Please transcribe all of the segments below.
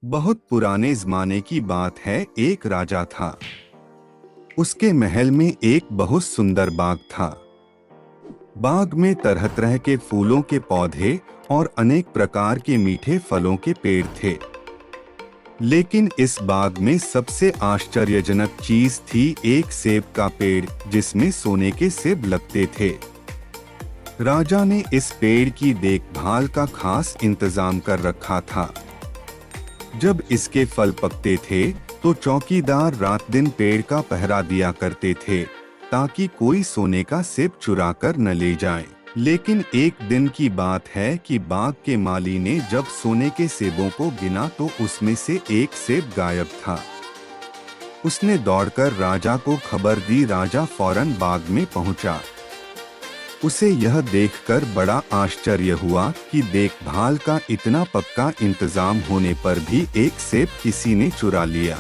बहुत पुराने जमाने की बात है। एक राजा था। उसके महल में एक बहुत सुंदर बाग था। बाग में तरह तरह के फूलों के पौधे और अनेक प्रकार के मीठे फलों के पेड़ थे। लेकिन इस बाग में सबसे आश्चर्यजनक चीज थी एक सेब का पेड़, जिसमें सोने के सेब लगते थे। राजा ने इस पेड़ की देखभाल का खास इंतजाम कर रखा था। जब इसके फल पकते थे तो चौकीदार रात दिन पेड़ का पहरा दिया करते थे, ताकि कोई सोने का सेब चुरा कर न ले जाए। लेकिन एक दिन की बात है कि बाग के माली ने जब सोने के सेबों को गिना तो उसमें से एक सेब गायब था। उसने दौड़कर राजा को खबर दी। राजा फौरन बाग में पहुंचा। उसे यह देखकर बड़ा आश्चर्य हुआ कि देखभाल का इतना पक्का इंतजाम होने पर भी एक सेब किसी ने चुरा लिया।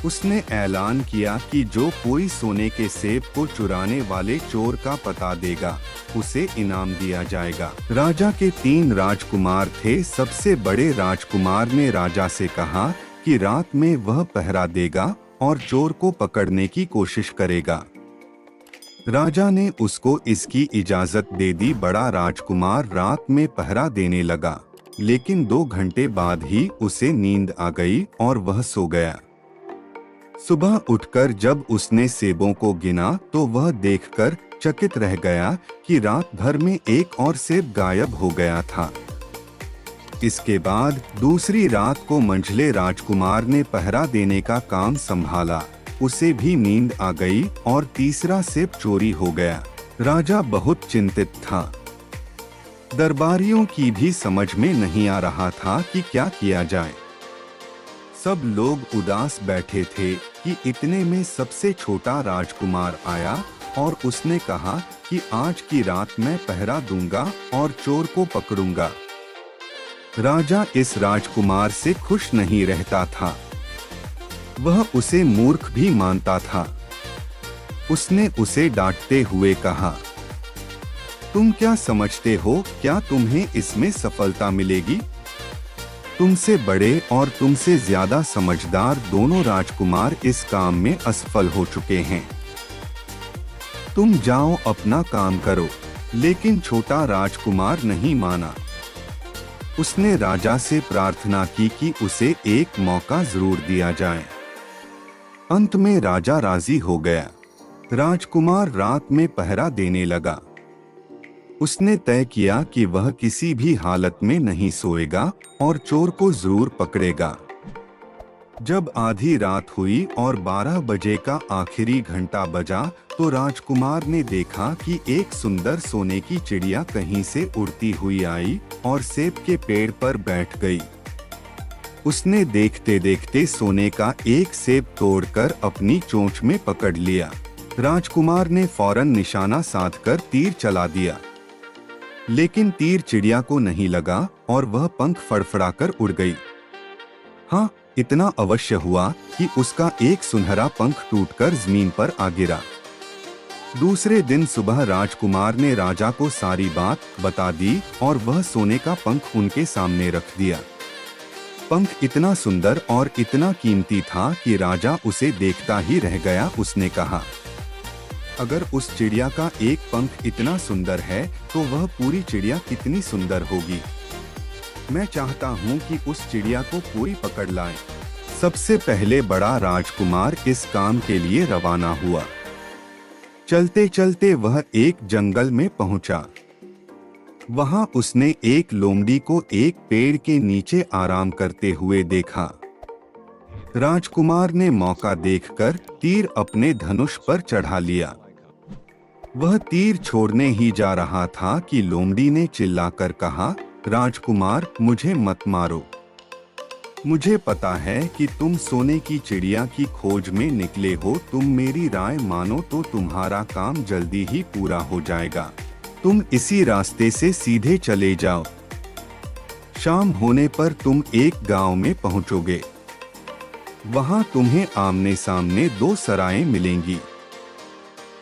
उसने ऐलान किया कि जो कोई सोने के सेब को चुराने वाले चोर का पता देगा, उसे इनाम दिया जाएगा। राजा के 3 राजकुमार थे। सबसे बड़े राजकुमार ने राजा से कहा कि रात में वह पहरा देगा और चोर को पकड़ने की कोशिश करेगा। राजा ने उसको इसकी इजाजत दे दी। बड़ा राजकुमार रात में पहरा देने लगा, लेकिन 2 घंटे बाद ही उसे नींद आ गई और वह सो गया। सुबह उठकर जब उसने सेबों को गिना तो वह देखकर चकित रह गया कि रात भर में एक और सेब गायब हो गया था। इसके बाद दूसरी रात को मंझले राजकुमार ने पहरा देने का काम संभाला। उसे भी नींद आ गई और तीसरा सेब चोरी हो गया। राजा बहुत चिंतित था। दरबारियों की भी समझ में नहीं आ रहा था कि क्या किया जाए। सब लोग उदास बैठे थे कि इतने में सबसे छोटा राजकुमार आया और उसने कहा कि आज की रात मैं पहरा दूंगा और चोर को पकड़ूंगा। राजा इस राजकुमार से खुश नहीं रहता था। वह उसे मूर्ख भी मानता था। उसने उसे डांटते हुए कहा, तुम क्या समझते हो, क्या तुम्हें इसमें सफलता मिलेगी? तुमसे बड़े और तुमसे ज्यादा समझदार दोनों राजकुमार इस काम में असफल हो चुके हैं। तुम जाओ अपना काम करो। लेकिन छोटा राजकुमार नहीं माना। उसने राजा से प्रार्थना की कि उसे एक मौका जरूर दिया जाए। अंत में राजा राजी हो गया। राजकुमार रात में पहरा देने लगा। उसने तय किया कि वह किसी भी हालत में नहीं सोएगा और चोर को जरूर पकड़ेगा। जब आधी रात हुई और 12 बजे का आखिरी घंटा बजा तो राजकुमार ने देखा कि एक सुंदर सोने की चिड़िया कहीं से उड़ती हुई आई और सेब के पेड़ पर बैठ गई। उसने देखते देखते सोने का एक सेब तोड़कर अपनी चोंच में पकड़ लिया। राजकुमार ने फौरन निशाना साधकर तीर चला दिया, लेकिन तीर चिड़िया को नहीं लगा और वह पंख फड़फड़ाकर उड़ गई। हाँ, इतना अवश्य हुआ कि उसका एक सुनहरा पंख टूटकर जमीन पर आ गिरा। दूसरे दिन सुबह राजकुमार ने राजा को सारी बात बता दी और वह सोने का पंख उनके सामने रख दिया। पंख इतना सुंदर और इतना कीमती था कि राजा उसे देखता ही रह गया। उसने कहा, अगर उस चिड़िया का एक पंख इतना सुंदर है तो वह पूरी चिड़िया कितनी सुंदर होगी। मैं चाहता हूँ कि उस चिड़िया को कोई पकड़ लाए। सबसे पहले बड़ा राजकुमार इस काम के लिए रवाना हुआ। चलते चलते वह एक जंगल में पहुंचा। वहां उसने एक लोमड़ी को एक पेड़ के नीचे आराम करते हुए देखा। राजकुमार ने मौका देखकर तीर अपने धनुष पर चढ़ा लिया। वह तीर छोड़ने ही जा रहा था कि लोमड़ी ने चिल्लाकर कहा, राजकुमार, मुझे मत मारो। मुझे पता है कि तुम सोने की चिड़िया की खोज में निकले हो। तुम मेरी राय मानो तो तुम्हारा काम जल्दी ही पूरा हो जाएगा। तुम इसी रास्ते से सीधे चले जाओ। शाम होने पर तुम एक गांव में पहुंचोगे। वहां तुम्हें आमने सामने 2 सराएं मिलेंगी।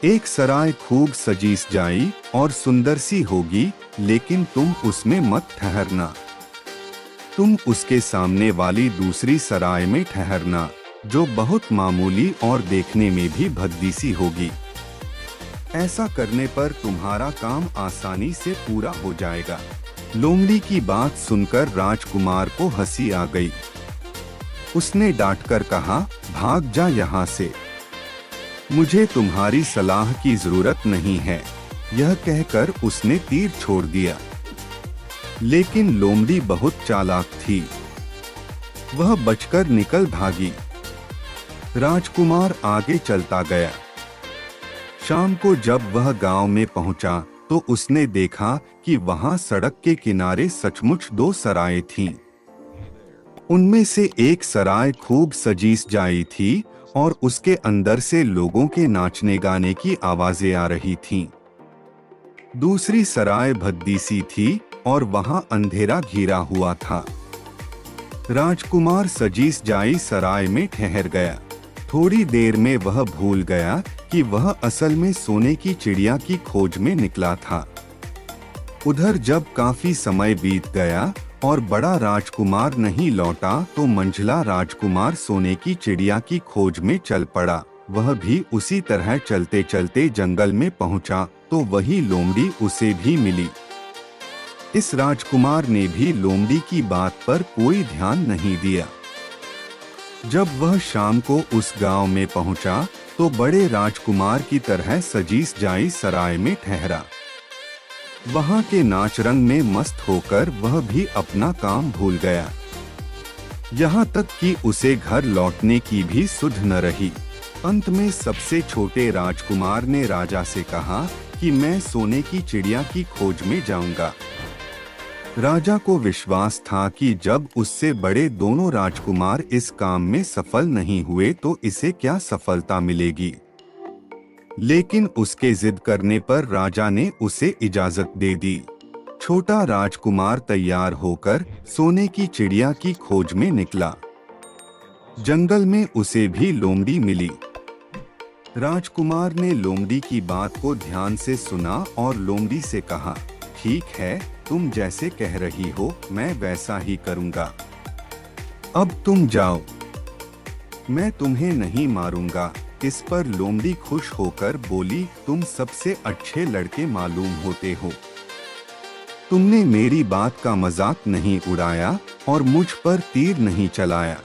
एक सराय खूब सजी सजाई और सुंदर सी होगी, लेकिन तुम उसमें मत ठहरना। तुम उसके सामने वाली दूसरी सराय में ठहरना, जो बहुत मामूली और देखने में भी भद्दी सी होगी। ऐसा करने पर तुम्हारा काम आसानी से पूरा हो जाएगा। लोमड़ी की बात सुनकर राजकुमार को हंसी आ गई। उसने डांटकर कहा, भाग जा यहाँ से, मुझे तुम्हारी सलाह की जरूरत नहीं है। यह कहकर उसने तीर छोड़ दिया। लेकिन लोमड़ी बहुत चालाक थी, वह बचकर निकल भागी। राजकुमार आगे चलता गया। शाम को जब वह गांव में पहुंचा तो उसने देखा कि वहां सड़क के किनारे सचमुच दो सराय थीं। उनमें से एक सराय खूब सजी सजाई थी और उसके अंदर से लोगों के नाचने गाने की आवाजें आ रही थीं। दूसरी सराय भद्दी सी थी और वहां अंधेरा घिरा हुआ था। राजकुमार सजी सजाई सराय में ठहर गया। थोड़ी देर में वह भूल गया कि वह असल में सोने की चिड़िया की खोज में निकला था। उधर जब काफी समय बीत गया और बड़ा राजकुमार नहीं लौटा तो मंझला राजकुमार सोने की चिड़िया की खोज में चल पड़ा। वह भी उसी तरह चलते चलते जंगल में पहुंचा तो वही लोमड़ी उसे भी मिली। इस राजकुमार ने भी लोमड़ी की बात पर कोई ध्यान नहीं दिया। जब वह शाम को उस गांव में पहुंचा तो बड़े राजकुमार की तरह सजी सजाई सराय में ठहरा। वहां के नाच रंग में मस्त होकर वह भी अपना काम भूल गया। यहाँ तक कि उसे घर लौटने की भी सुध न रही। अंत में सबसे छोटे राजकुमार ने राजा से कहा कि मैं सोने की चिड़िया की खोज में जाऊंगा। राजा को विश्वास था कि जब उससे बड़े दोनों राजकुमार इस काम में सफल नहीं हुए तो इसे क्या सफलता मिलेगी। लेकिन उसके जिद करने पर राजा ने उसे इजाजत दे दी। छोटा राजकुमार तैयार होकर सोने की चिड़िया की खोज में निकला। जंगल में उसे भी लोमड़ी मिली। राजकुमार ने लोमड़ी की बात को ध्यान से सुना और लोमड़ी से कहा, ठीक है, तुम जैसे कह रही हो मैं वैसा ही करूंगा। अब तुम जाओ, मैं तुम्हें नहीं मारूंगा। इस पर लोमड़ी खुश होकर बोली, तुम सबसे अच्छे लड़के मालूम होते हो। तुमने मेरी बात का मजाक नहीं उड़ाया और मुझ पर तीर नहीं चलाया।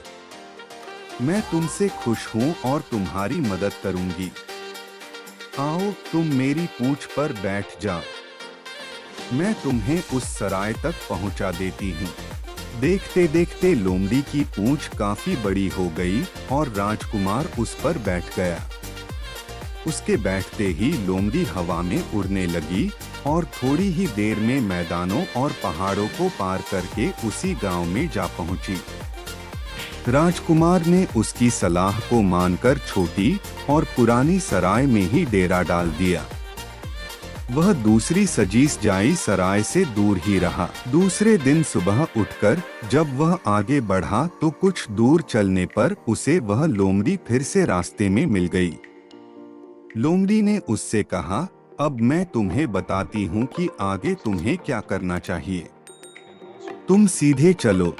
मैं तुमसे खुश हूँ और तुम्हारी मदद करूंगी। आओ तुम मेरी पूंछ पर बैठ जाओ, मैं तुम्हें उस सराय तक पहुंचा देती हूँ। देखते देखते लोमड़ी की पूंछ काफी बड़ी हो गई और राजकुमार उस पर बैठ गया। उसके बैठते ही लोमड़ी हवा में उड़ने लगी और थोड़ी ही देर में मैदानों और पहाड़ों को पार करके उसी गांव में जा पहुंची। राजकुमार ने उसकी सलाह को मानकर छोटी और पुरानी सराय में ही डेरा डाल दिया। वह दूसरी सजी सजाई सराय से दूर ही रहा। दूसरे दिन सुबह उठकर जब वह आगे बढ़ा तो कुछ दूर चलने पर उसे वह लोमड़ी फिर से रास्ते में मिल गई। लोमड़ी ने उससे कहा, अब मैं तुम्हें बताती हूँ कि आगे तुम्हें क्या करना चाहिए। तुम सीधे चलो।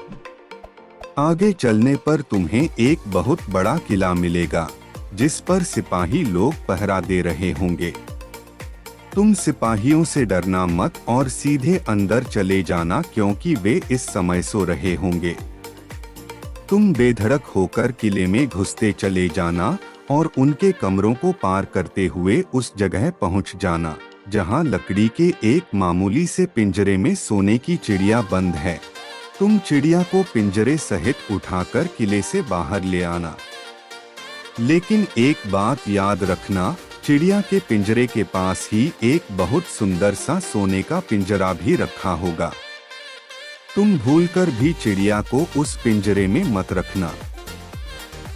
आगे चलने पर तुम्हें एक बहुत बड़ा किला मिलेगा जिस पर सिपाही लोग पहरा दे रहे होंगे। तुम सिपाहियों से डरना मत और सीधे अंदर चले जाना क्योंकि वे इस समय सो रहे होंगे। तुम बेधड़क होकर किले में घुसते चले जाना और उनके कमरों को पार करते हुए उस जगह पहुंच जाना जहां लकड़ी के एक मामूली से पिंजरे में सोने की चिड़िया बंद है। तुम चिड़िया को पिंजरे सहित उठाकर किले से बाहर ले आना। लेकिन एक बात याद रखना, चिड़िया के पिंजरे के पास ही एक बहुत सुंदर सा सोने का पिंजरा भी रखा होगा। तुम भूलकर भी चिड़िया को उस पिंजरे में मत रखना।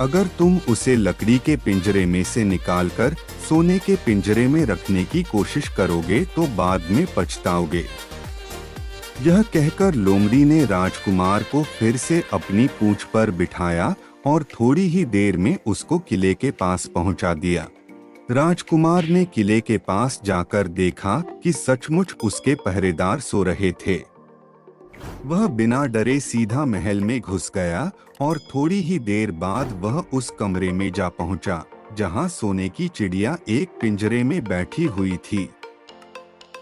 अगर तुम उसे लकड़ी के पिंजरे में से निकालकर सोने के पिंजरे में रखने की कोशिश करोगे तो बाद में पछताओगे। यह कहकर लोमड़ी ने राजकुमार को फिर से अपनी पूंछ पर बिठाया और थोड़ी ही देर में उसको किले के पास पहुंचा दिया। राजकुमार ने किले के पास जाकर देखा कि सचमुच उसके पहरेदार सो रहे थे। वह बिना डरे सीधा महल में घुस गया और थोड़ी ही देर बाद वह उस कमरे में जा पहुंचा जहां सोने की चिड़िया एक पिंजरे में बैठी हुई थी।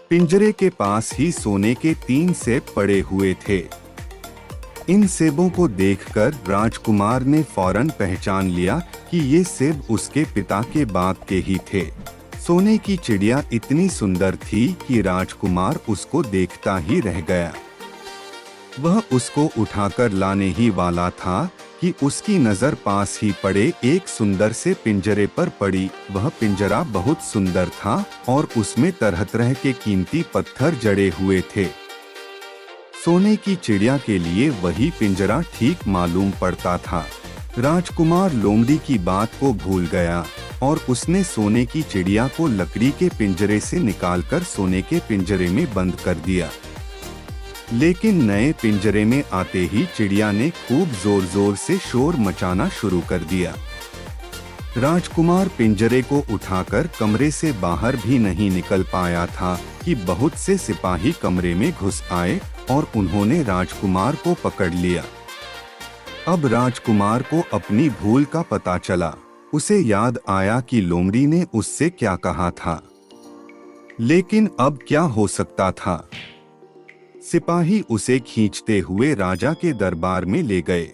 पिंजरे के पास ही सोने के 3 सेब पड़े हुए थे। इन सेबों को देखकर राजकुमार ने फौरन पहचान लिया कि ये सेब उसके पिता के बाग के ही थे। सोने की चिड़िया इतनी सुंदर थी कि राजकुमार उसको देखता ही रह गया। वह उसको उठाकर लाने ही वाला था कि उसकी नजर पास ही पड़े एक सुंदर से पिंजरे पर पड़ी। वह पिंजरा बहुत सुंदर था और उसमें तरह तरह के कीमती पत्थर जड़े हुए थे। सोने की चिड़िया के लिए वही पिंजरा ठीक मालूम पड़ता था। राजकुमार लोमड़ी की बात को भूल गया और उसने सोने की चिड़िया को लकड़ी के पिंजरे से निकालकर सोने के पिंजरे में बंद कर दिया। लेकिन नए पिंजरे में आते ही चिड़िया ने खूब जोर जोर से शोर मचाना शुरू कर दिया। राजकुमार पिंजरे को उठाकर कमरे से बाहर भी नहीं निकल पाया था कि बहुत से सिपाही कमरे में घुस आए और उन्होंने राजकुमार को पकड़ लिया। अब राजकुमार को अपनी भूल का पता चला। उसे याद आया कि लोमड़ी ने उससे क्या कहा था, लेकिन अब क्या हो सकता था। सिपाही उसे खींचते हुए राजा के दरबार में ले गए।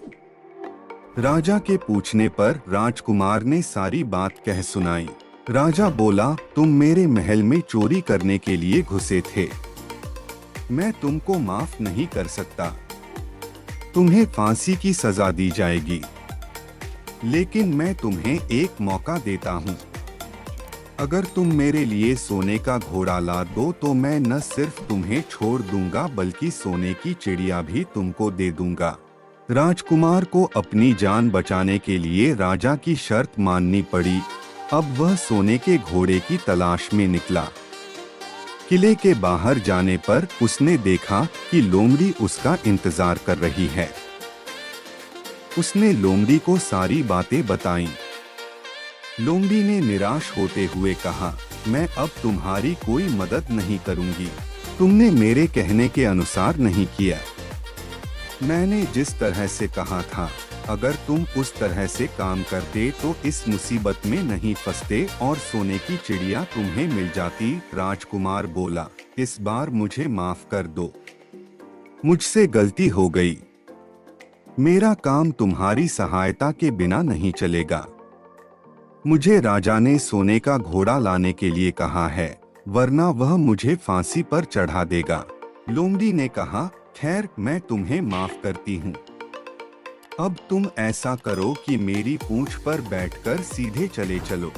राजा के पूछने पर राजकुमार ने सारी बात कह सुनाई। राजा बोला, तुम मेरे महल में चोरी करने के लिए घुसे थे। मैं तुमको माफ नहीं कर सकता। तुम्हें फांसी की सजा दी जाएगी, लेकिन मैं तुम्हें एक मौका देता हूँ। अगर तुम मेरे लिए सोने का घोड़ा ला दो तो मैं न सिर्फ तुम्हें छोड़ दूंगा बल्कि सोने की चिड़िया भी तुमको दे दूंगा। राजकुमार को अपनी जान बचाने के लिए राजा की शर्त माननी पड़ी। अब वह सोने के घोड़े की तलाश में निकला। किले के बाहर जाने पर उसने देखा कि लोमड़ी उसका इंतजार कर रही है। उसने लोमड़ी को सारी बातें बताईं। लोमड़ी ने निराश होते हुए कहा, मैं अब तुम्हारी कोई मदद नहीं करूंगी। तुमने मेरे कहने के अनुसार नहीं किया। मैंने जिस तरह से कहा था, अगर तुम उस तरह से काम करते तो इस मुसीबत में नहीं फंसते और सोने की चिड़िया तुम्हें मिल जाती। राजकुमार बोला, इस बार मुझे माफ कर दो। मुझसे गलती हो गई। मेरा काम तुम्हारी सहायता के बिना नहीं चलेगा। मुझे राजा ने सोने का घोड़ा लाने के लिए कहा है, वरना वह मुझे फांसी पर चढ़ा देगा। लोमड़ी ने कहा, खैर मैं तुम्हें माफ करती हूँ। अब तुम ऐसा करो कि मेरी पूंछ पर बैठकर सीधे चले चलो।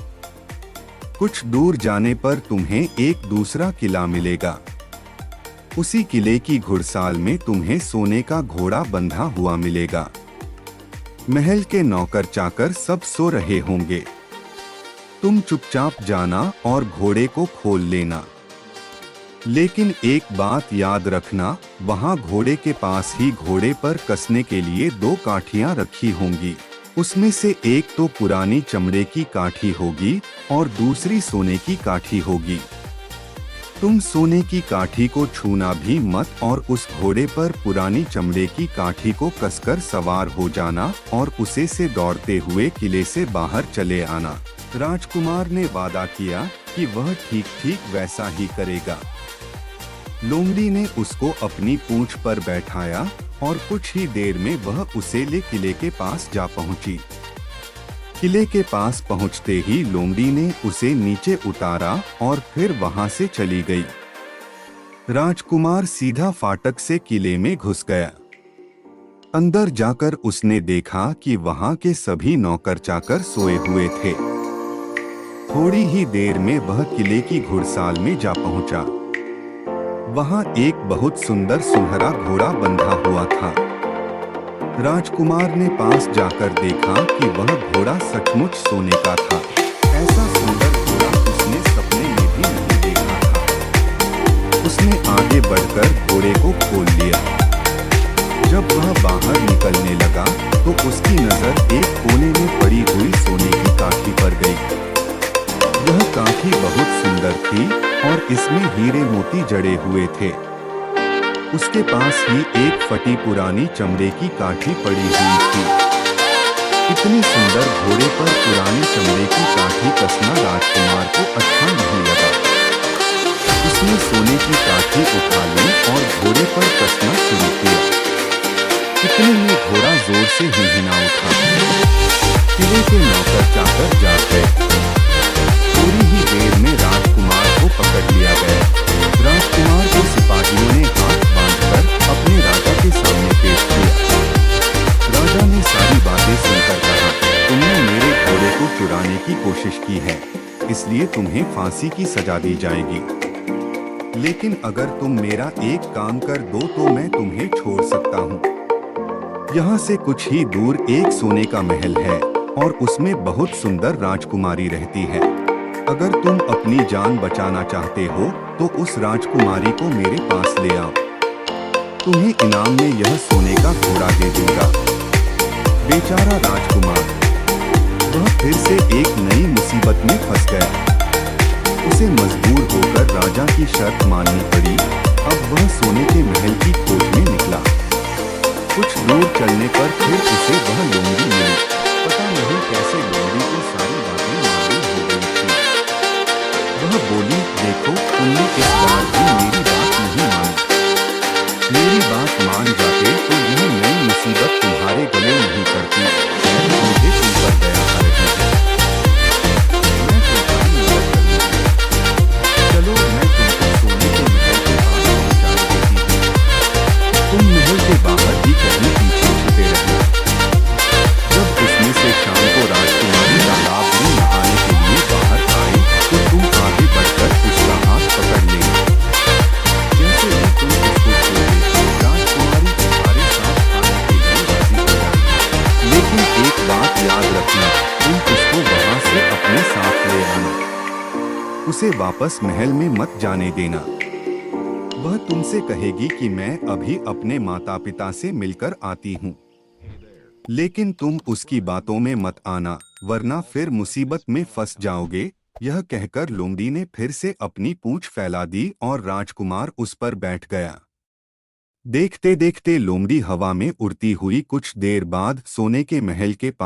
कुछ दूर जाने पर तुम्हें एक दूसरा किला मिलेगा। उसी किले की घुड़साल में तुम्हें सोने का घोड़ा बंधा हुआ मिलेगा। महल के नौकर चाकर सब सो रहे होंगे। तुम चुपचाप जाना और घोड़े को खोल लेना। लेकिन एक बात याद रखना, वहां घोड़े के पास ही घोड़े पर कसने के लिए 2 काठियां रखी होंगी। उसमें से एक तो पुरानी चमड़े की काठी होगी और दूसरी सोने की काठी होगी। तुम सोने की काठी को छूना भी मत और उस घोड़े पर पुरानी चमड़े की काठी को कसकर सवार हो जाना और उसे से दौड़ते हुए किले से बाहर चले आना। राजकुमार ने वादा किया कि वह ठीक ठीक वैसा ही करेगा। लोमड़ी ने उसको अपनी पूंछ पर बैठाया और कुछ ही देर में वह उसे ले किले के पास जा पहुंची। किले के पास पहुंचते ही लोमड़ी ने उसे नीचे उतारा और फिर वहां से चली गई। राजकुमार सीधा फाटक से किले में घुस गया। अंदर जाकर उसने देखा कि वहां के सभी नौकर चाकर सोए हुए थे। थोड़ी ही देर में वह किले की घुड़साल में जा पहुंचा। वहां एक बहुत सुंदर सुनहरा घोड़ा बंधा हुआ था। राजकुमार ने पास जाकर देखा कि वह घोड़ा सचमुच सोने का था। ऐसा सुंदर घोड़ा उसने सपने में भी नहीं देखा था। उसने आगे बढ़कर घोड़े को खोल लिया। जब वह बाहर निकलने लगा तो उसकी नजर एक कोने में पड़ी हुई सोने की काठी पर गई। वह काठी बहुत सुंदर थी और इसमें हीरे मोती जड़े हुए थे। उसके पास ही एक फटी पुरानी चमड़े की काठी पड़ी हुई थी। इतनी सुंदर घोड़े पर पुरानी चमड़े की काठी कसना राजकुमार को अच्छा नहीं लगा। उसने सोने की काठी उठा ली और घोड़े पर कसना शुरू किया। इतने में घोड़ा जोर से हिलहिला उठा। किले के नौकर चाकर जाग गए। थोड़ी ही देर में राजकुमार को पकड़ लिया गया। राजकुमार को सिपाहियों ने हाथ बांधकर अपने राजा के सामने पेश किया। राजा ने सारी बातें सुनकर कहा, तुमने मेरे घोड़े को चुराने की कोशिश की है, इसलिए तुम्हें फांसी की सजा दी जाएगी। लेकिन अगर तुम मेरा एक काम कर दो तो मैं तुम्हें छोड़ सकता हूँ। यहाँ से कुछ ही दूर एक सोने का महल है और उसमें बहुत सुंदर राजकुमारी रहती है। अगर तुम अपनी जान बचाना चाहते हो तो उस राजकुमारी को मेरे पास ले आओ। तुम्हें इनाम में यह सोने का घोड़ा दे दूंगा। बेचारा राजकुमार, वह फिर से एक नई मुसीबत में फंस गया। उसे मजबूर होकर राजा की शर्त माननी पड़ी। अब वह सोने के महल की खोज में निकला। कुछ दूर चलने पर फिर उसे वह लोमड़ी मिली। पता नहीं कैसे लोमड़ी को सारी बातें मालूम हो गई थी। वह बोली, देखो तुमने इस बार भी मेरी बात नहीं मानी। मेरी बात मान जाते तो यह नई मुसीबत तुम्हारे गले नहीं पड़ती। मुझे तुम पर दया आ रही है। मैं तुम्हारी मदद करूंगी। चलो मैं तुमको सोने के महल के पास पहुंचा देती हूँ। तुम महल के बाहर ही कहीं पीछे छुपे रहना। जब उसमें से शाम को राजकुमारी तालाब में नहाने के लिए बाहर आई तो तुम आगे बढ़कर उसका हाथ पकड़ लेना। जैसे ही तुम उसको छोड़े, राजकुमारी तुम्हारे साथ आने के लिए राजी हो जाएगी। लेकिन एक बात याद रखना, तुम उसको वहां से अपने साथ ले आना। उसे वापस महल में मत जाने देना। वह तुमसे कहेगी कि मैं अभी अपने माता पिता से मिलकर आती हूँ। लेकिन तुम उसकी बातों में मत आना, वरना फिर मुसीबत में फंस जाओगे। यह कहकर लोमड़ी ने फिर से अपनी पूंछ फैला दी और राजकुमार उस पर बैठ गया। देखते देखते लोमड़ी हवा में उड़ती हुई कुछ देर बाद सोने के महल के पास